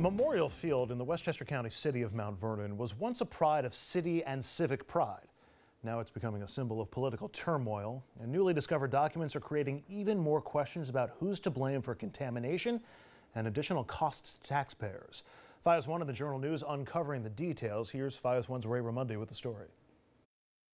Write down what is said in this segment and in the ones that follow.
Memorial Field in the Westchester County city of Mount Vernon was once a pride of city and civic pride. Now it's becoming a symbol of political turmoil, and newly discovered documents are creating even more questions about who's to blame for contamination and additional costs to taxpayers. FiOS 1 of the Journal News uncovering the details. Here's FiOS 1's Ray Ramundi with the story.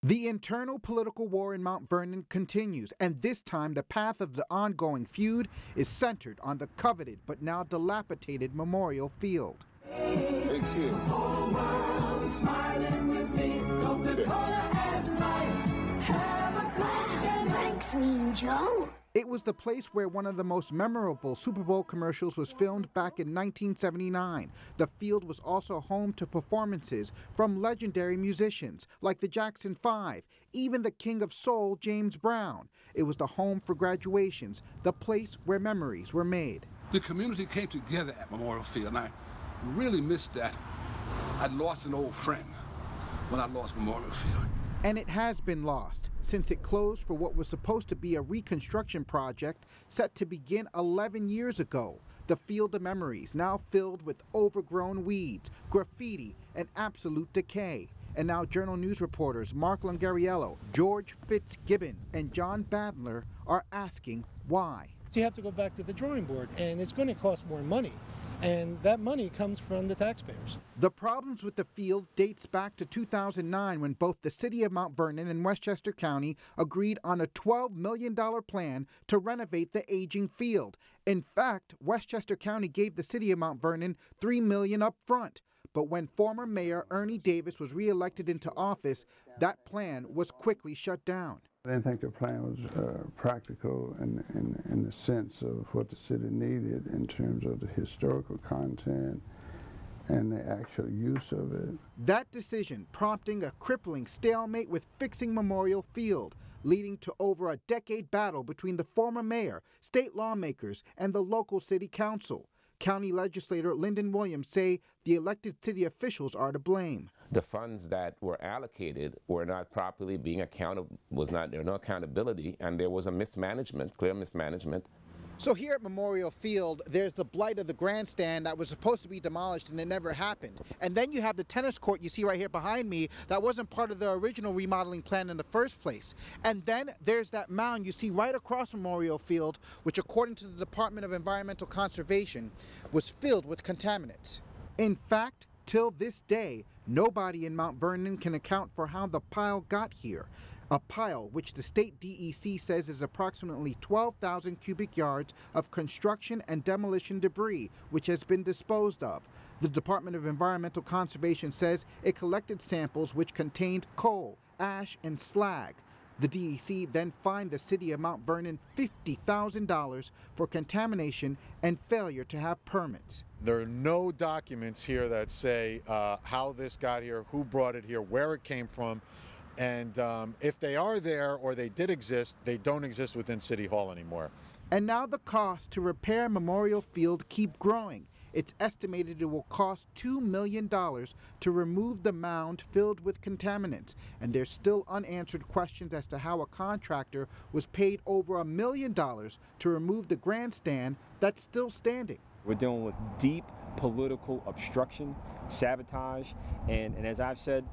The internal political war in Mount Vernon continues, and this time the path of the ongoing feud is centered on the coveted but now dilapidated Memorial Field. Big kid. Whole world smiling with me. Coca-Cola as life. Have a Coke and thanks, Mean Joe. It was the place where one of the most memorable Super Bowl commercials was filmed back in 1979. The field was also home to performances from legendary musicians like the Jackson 5, even the King of Soul, James Brown. It was the home for graduations, the place where memories were made. The community came together at Memorial Field, and I really missed that. I'd lost an old friend when I lost Memorial Field. And it has been lost since it closed for what was supposed to be a reconstruction project set to begin 11 years ago. The field of memories now filled with overgrown weeds, graffiti, and absolute decay. And now Journal News reporters Mark Longariello, George Fitzgibbon, and John Badler are asking why. So you have to go back to the drawing board, and it's going to cost more money. And that money comes from the taxpayers. The problems with the field dates back to 2009 when both the city of Mount Vernon and Westchester County agreed on a $12 million plan to renovate the aging field. In fact, Westchester County gave the city of Mount Vernon $3 million up front. But when former Mayor Ernie Davis was reelected into office, that plan was quickly shut down. I didn't think the plan was practical in the sense of what the city needed in terms of the historical content and the actual use of it. That decision prompting a crippling stalemate with fixing Memorial Field, leading to over a decade battle between the former mayor, state lawmakers, and the local city council. County legislator Lyndon Williams say the elected city officials are to blame. The funds that were allocated were not properly being accounted, there was no accountability, and there was a mismanagement, clear mismanagement. So here at Memorial Field, there's the blight of the grandstand that was supposed to be demolished and it never happened. And then you have the tennis court you see right here behind me that wasn't part of the original remodeling plan in the first place. And then there's that mound you see right across Memorial Field, which according to the Department of Environmental Conservation was filled with contaminants. In fact, till this day, nobody in Mount Vernon can account for how the pile got here. A pile which the state DEC says is approximately 12,000 cubic yards of construction and demolition debris, which has been disposed of. The Department of Environmental Conservation says it collected samples which contained coal, ash, and slag. The DEC then fined the city of Mount Vernon $50,000 for contamination and failure to have permits. There are no documents here that say how this got here, who brought it here, where it came from. And if they are there or they did exist, they don't exist within City Hall anymore. And now the costs to repair Memorial Field keep growing. It's estimated it will cost $2 million to remove the mound filled with contaminants. And there's still unanswered questions as to how a contractor was paid over $1 million to remove the grandstand that's still standing. We're dealing with deep political obstruction, sabotage, and as I've said,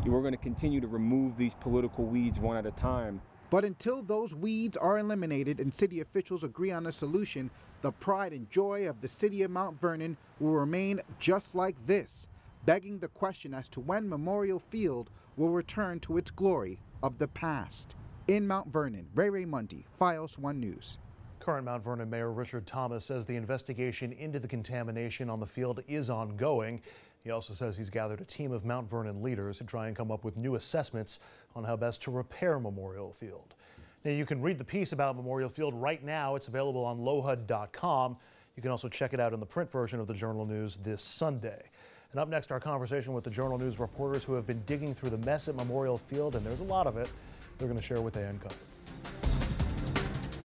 we're going to continue to remove these political weeds one at a time. But until those weeds are eliminated and city officials agree on a solution, the pride and joy of the city of Mount Vernon will remain just like this, begging the question as to when Memorial Field will return to its glory of the past. In Mount Vernon, Ray Ramundi, FiOS 1 News. Current Mount Vernon Mayor Richard Thomas says the investigation into the contamination on the field is ongoing. He also says he's gathered a team of Mount Vernon leaders to try and come up with new assessments on how best to repair Memorial Field. Now, you can read the piece about Memorial Field right now. It's available on lohud.com. You can also check it out in the print version of the Journal News this Sunday. And up next, our conversation with the Journal News reporters who have been digging through the mess at Memorial Field, and there's a lot of it. They're going to share what they uncovered.